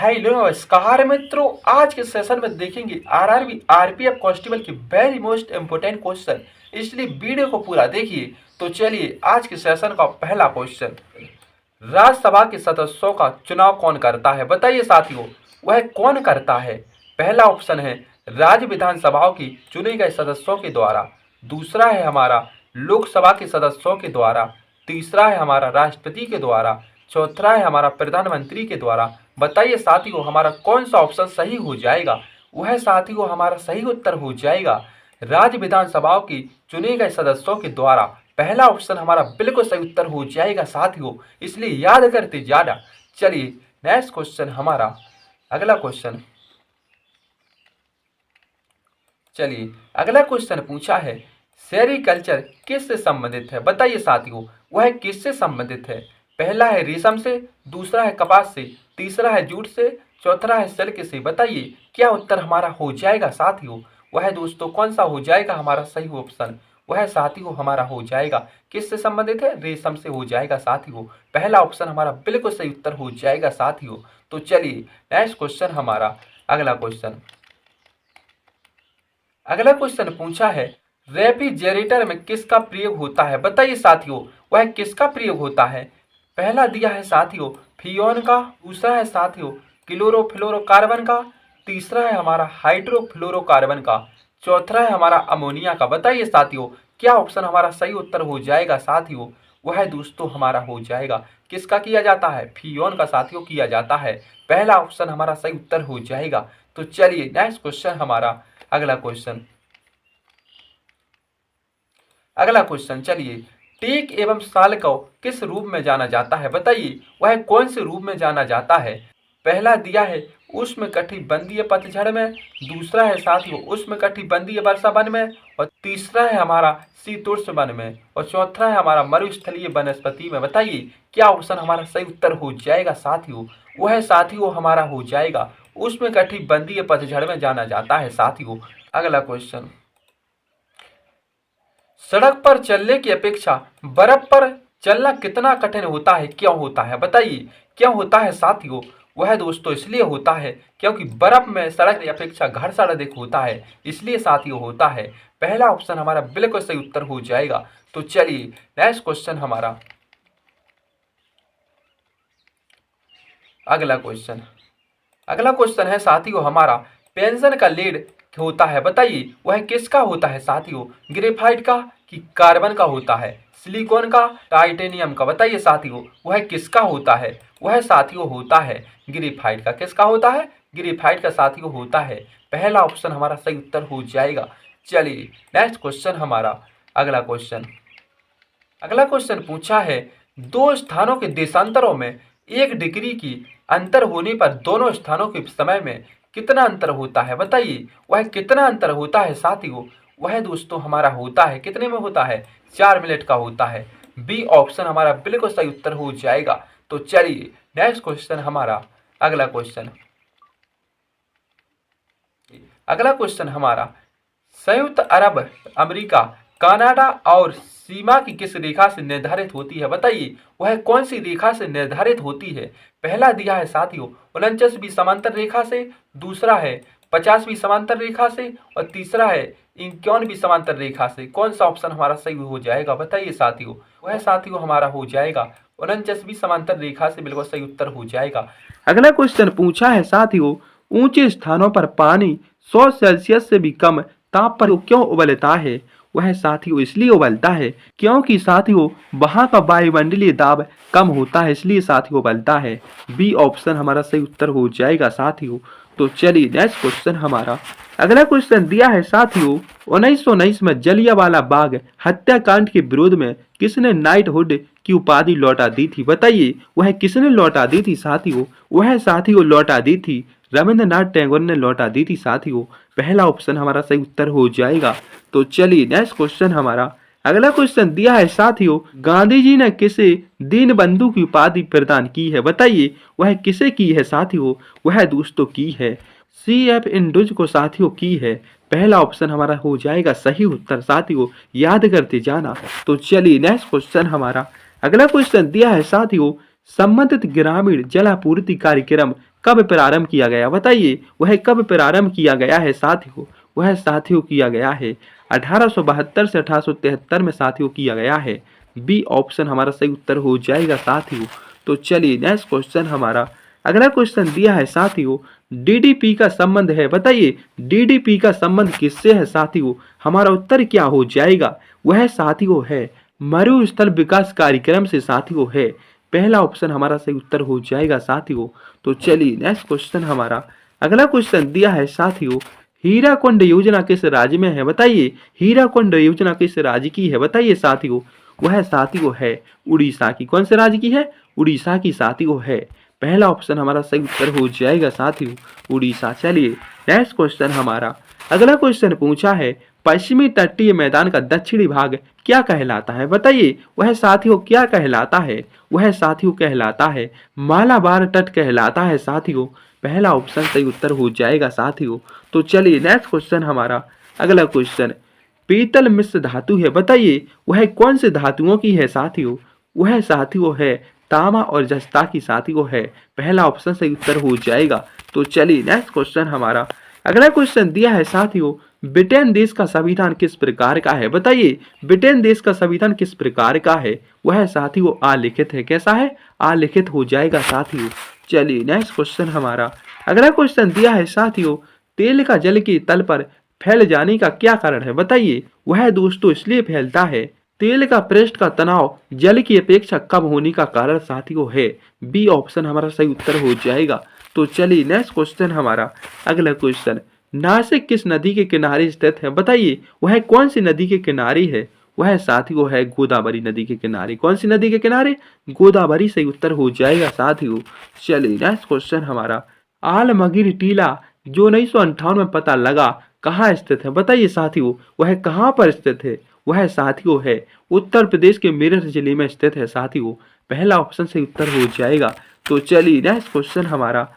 Hello नमस्कार मित्रों, आज के सेशन में देखेंगे आरआरबी आरपीएफ कांस्टेबल की वेरी मोस्ट इम्पोर्टेंट क्वेश्चन, इसलिए वीडियो को पूरा देखिए। तो चलिए आज के सेशन का पहला क्वेश्चन, राज्यसभा के सदस्यों का चुनाव कौन करता है? बताइए साथियों, वह कौन करता है? पहला ऑप्शन है राज्य विधानसभाओं की चुने गए सदस्यों के द्वारा, दूसरा है हमारा लोकसभा के सदस्यों के द्वारा, तीसरा है हमारा राष्ट्रपति के द्वारा, चौथा है हमारा प्रधानमंत्री के द्वारा। बताइए साथियों हमारा कौन सा ऑप्शन सही हो जाएगा? वह साथियों हमारा सही उत्तर हो जाएगा राज्य विधानसभाओं की चुने गए सदस्यों के द्वारा। पहला ऑप्शन हमारा बिल्कुल सही उत्तर हो जाएगा साथियों, इसलिए याद करते जाना। चलिए नेक्स्ट क्वेश्चन हमारा अगला क्वेश्चन, चलिए अगला क्वेश्चन पूछा है सेरिकल्चर किससे संबंधित है? बताइए साथियों वह किससे संबंधित है? पहला है रेशम से, दूसरा है कपास से, तीसरा है जूट से, चौथा है सिल्क से। बताइए क्या उत्तर हमारा हो जाएगा साथियों? वह दोस्तों कौन सा हो जाएगा हमारा सही ऑप्शन? वह साथियों हमारा हो जाएगा किससे संबंधित है? रेशम से हो जाएगा साथियों। पहला ऑप्शन हमारा बिल्कुल सही उत्तर हो जाएगा साथियों। तो चलिए नेक्स्ट क्वेश्चन हमारा अगला क्वेश्चन, अगला क्वेश्चन पूछा है रेफ्रिजरेटर में किसका प्रयोग होता है? बताइए साथियों वह किसका प्रयोग होता है? पहला दिया है साथियों फियोन का, दूसरा है साथियों क्लोरोफ्लोरोकार्बन का, तीसरा है हमारा हाइड्रोफ्लोरोकार्बन का, चौथा है हमारा अमोनिया का। बताइए साथियों क्या ऑप्शन हमारा सही उत्तर हो जाएगा साथियों? वह दोस्तों हमारा हो जाएगा किसका किया जाता है? फियोन का साथियों किया जाता है। पहला ऑप्शन हमारा सही उत्तर हो जाएगा। तो चलिए नेक्स्ट क्वेश्चन हमारा अगला क्वेश्चन, अगला क्वेश्चन चलिए टेक एवं साल को किस रूप में जाना जाता है? बताइए वह कौन से रूप में जाना जाता है? पहला दिया है उष्णकटिबंधीय पतझड़ में, दूसरा है साथियों उष्णकटिबंधीय वर्षा वन में, और तीसरा है हमारा शीतोष्ण वन में, और चौथा है हमारा मरुस्थलीय वनस्पति में। बताइए क्या ऑप्शन हमारा सही उत्तर हो जाएगा साथियों? वह साथियों हमारा हो जाएगा उष्णकटिबंधीय पतझड़ में जाना जाता है साथियों। अगला क्वेश्चन, सड़क पर चलने की अपेक्षा बर्फ पर चलना कितना कठिन होता है? क्यों होता है? बताइए क्यों होता है साथियों? वह दोस्तों इसलिए होता है क्योंकि बर्फ में सड़क की अपेक्षा घर्षण अधिक होता है, इसलिए साथियों होता है। पहला ऑप्शन हमारा बिल्कुल सही उत्तर हो जाएगा। तो चलिए नेक्स्ट क्वेश्चन हमारा अगला क्वेश्चन, अगला क्वेश्चन है साथियों हमारा पेंशन का लीड होता है? बताइए वह किसका होता है साथियों? ग्रेफाइट का कि कार्बन का होता है, सिलिकॉन का, टाइटेनियम का? बताइए साथियों वह किसका होता है? वह साथियों होता है ग्रेफाइट का। किसका होता है? ग्रेफाइट का साथियों होता है। पहला ऑप्शन हमारा सही उत्तर हो जाएगा। चलिए नेक्स्ट क्वेश्चन हमारा अगला क्वेश्चन, अगला क्वेश्चन पूछा है दो स्थानों के देशांतरों में 1 डिग्री की अंतर होने पर दोनों स्थानों के समय में कितना अंतर होता है? बताइए वह कितना अंतर होता है साथियों? वह दोस्तों हमारा होता है कितने में होता है? 4 मिनट का होता है। बी ऑप्शन हमारा बिल्कुल सही उत्तर हो जाएगा। तो चलिए नेक्स्ट क्वेश्चन हमारा अगला क्वेश्चन, अगला क्वेश्चन हमारा संयुक्त अरब अमेरिका कनाडा और सीमा की किस रेखा से निर्धारित होती है? बताइए वह कौन सी रेखा से निर्धारित होती है? पहला दिया है साथियों 49वीं समांतर रेखा से, दूसरा है 50वीं समांतर रेखा से, और तीसरा है 51वीं समांतर रेखा से। कौन सा ऑप्शन हमारा सही हो जाएगा? बताइए साथियों। वह साथियों हमारा हो जाएगा 49वीं समांतर रेखा से, बिल्कुल सही उत्तर हो जाएगा। अगला क्वेश्चन पूछा है साथियों ऊंचे स्थानों पर पानी 100 सेल्सियस से भी कम ताप पर क्यों उबलता है? वह साथियों इसलिए उबलता है क्योंकि साथियों वहां का वायुमंडलीय दाब कम होता है, इसलिए साथियों उबलता है। बी ऑप्शन हमारा सही उत्तर हो जाएगा साथियों। तो चलिए नेक्स्ट क्वेश्चन हमारा अगला क्वेश्चन दिया है साथियों 1919 में जलियांवाला बाग हत्याकांड के विरोध में किसने नाइटहुड की उपाधि लौटा दी थी? बताइए वह किसने लौटा दी थी साथियों? वह साथियों लौटा दी थी रविंद्रनाथ टैगोर ने लौटा दी थी साथियों। पहला ऑप्शन हमारा सही उत्तर हो जाएगा। तो चलिए नेक्स्ट क्वेश्चन हमारा अगला क्वेश्चन दिया है साथियों गांधी जी ने किसे दीनबंधु की उपाधि प्रदान की है? बताइए वह किसे की है साथियों? वह दोस्तों की है CF इंडुज को साथियों की है। पहला ऑप्शन हमारा हो जाएगा सही उत्तर साथियों, याद करते जाना। तो चलिए नेक्स्ट क्वेश्चन हमारा अगला क्वेश्चन दिया है साथियों संबंधित ग्रामीण जलापूर्ति कार्यक्रम कब प्रारंभ किया गया, बताइए वह कब प्रारंभ किया गया है साथियों। वह साथियों किया गया है 1872 से 1873 में साथियों किया गया है। बी ऑप्शन हमारा सही उत्तर हो जाएगा साथियों। तो चलिए नेक्स्ट क्वेश्चन हमारा अगला क्वेश्चन दिया है साथियों, डीडीपी का संबंध है, बताइए डीडीपी का संबंध किससे है साथियों। हमारा उत्तर क्या हो जाएगा, वह साथियों है मरुस्थल विकास कार्यक्रम से साथियों है। पहला ऑप्शन हमारा सही उत्तर हो जाएगा साथियों। तो चलिए नेक्स्ट क्वेश्चन हमारा अगला क्वेश्चन दिया है साथियों, हीराकुंड योजना किस राज्य में है, बताइए हीराकुंड योजना किस राज्य की है, बताइए साथियों। वह साथियों है उड़ीसा की, कौन से राज्य की है, उड़ीसा की साथियों है। पहला ऑप्शन हमारा सही उत्तर हो जाएगा साथियों, उड़ीसा। चलिए नेक्स्ट क्वेश्चन हमारा अगला क्वेश्चन पूछा है, पश्चिमी तटीय मैदान का दक्षिणी भाग क्या कहलाता है, बताइए वह साथियों क्या कहलाता है। वह साथियों कहलाता है मालाबार तट कहलाता है साथियों। पहला ऑप्शन सही उत्तर हो जाएगा साथियों। तो चलिए नेक्स्ट क्वेश्चन हमारा अगला क्वेश्चन, पीतल मिश्र धातु है, बताइए वह कौन से धातुओं की है साथियों। वह साथियों है तांबा और जस्ता की साथियों है। पहला ऑप्शन सही उत्तर हो जाएगा। तो चलिए नेक्स्ट क्वेश्चन हमारा अगला क्वेश्चन दिया है साथियों, ब्रिटेन देश का संविधान किस प्रकार का है, बताइए ब्रिटेन देश का संविधान किस प्रकार का है। वह साथियों आलिखित है, कैसा है, आलिखित हो जाएगा साथियों। चलिए नेक्स्ट क्वेश्चन हमारा अगला क्वेश्चन दिया है साथियों, तेल का जल के तल पर फैल जाने का क्या कारण है, बताइए। वह दोस्तों इसलिए फैलता है, तेल का पृष्ठ का तनाव जल की अपेक्षा कम होने का कारण साथियों है। बी ऑप्शन हमारा सही उत्तर हो जाएगा। तो चलिए नेक्स्ट क्वेश्चन हमारा अगला क्वेश्चन, नासिक किस नदी के किनारे स्थित है, बताइए वह कौन सी नदी के किनारे है। वह साथियों है गोदावरी नदी के किनारे, कौन सी नदी के किनारे, गोदावरी सही उत्तर हो जाएगा साथियों। चलिए नेक्स्ट क्वेश्चन हमारा, आलमगीर टीला जो 1958 में पता लगा कहाँ स्थित है, बताइए साथियों वह कहाँ पर स्थित है। वह साथियों है उत्तर प्रदेश के मेरठ जिले में स्थित है साथियों। पहला ऑप्शन सही उत्तर हो जाएगा। तो चलिए नेक्स्ट क्वेश्चन हमारा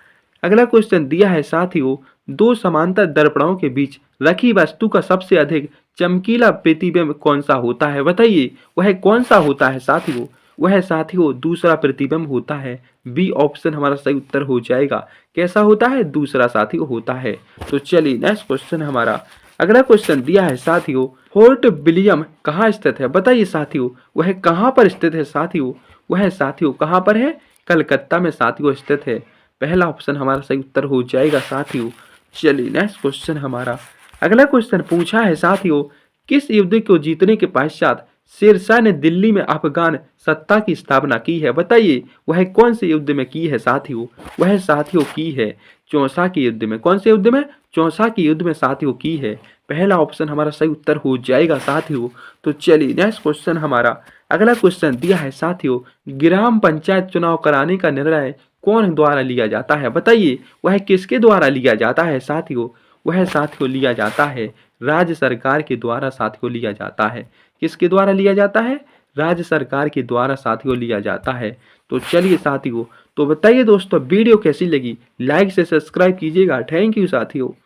अगला क्वेश्चन दिया है साथियों, दो समांतर दर्पणों के बीच रखी वस्तु का सबसे अधिक चमकीला प्रतिबिंब कौन सा होता है, बताइए वह कौन सा होता है साथियों। वह साथियों दूसरा प्रतिबिंब होता है। बी ऑप्शन हमारा सही उत्तर हो जाएगा। कैसा होता है, दूसरा साथियों होता है। तो चलिए नेक्स्ट क्वेश्चन हमारा अगला क्वेश्चन दिया है साथियों, फोर्ट विलियम कहाँ स्थित है, बताइए साथियों वह कहाँ पर स्थित है साथियों। वह साथियों कहाँ पर है, कलकत्ता में साथियों स्थित है। पहला ऑप्शन हमारा सही उत्तर हो जाएगा साथियों। चलिए नेक्स्ट क्वेश्चन हमारा अगला क्वेश्चन पूछा है साथियों, किस युद्ध को जीतने के पश्चात शेरशाह ने दिल्ली में अफगान सत्ता की स्थापना की है, बताइए वह कौन से युद्ध में की है साथियों। वह साथियों की है चौसा के युद्ध में, कौन से युद्ध में, चौसा के युद्ध में साथियों की है। पहला ऑप्शन हमारा सही उत्तर हो जाएगा साथियों। तो चलिए नेक्स्ट क्वेश्चन हमारा अगला क्वेश्चन दिया है साथियों, ग्राम पंचायत चुनाव कराने का निर्णय कौन द्वारा लिया जाता है, बताइए वह किसके द्वारा लिया जाता है साथियों। वह साथियों लिया जाता है राज्य सरकार के द्वारा साथियों लिया जाता है। किसके द्वारा लिया जाता है, राज्य सरकार के द्वारा साथियों लिया जाता है। तो चलिए साथियों, तो बताइए दोस्तों वीडियो कैसी लगी, लाइक से सब्सक्राइब कीजिएगा। थैंक यू साथियों।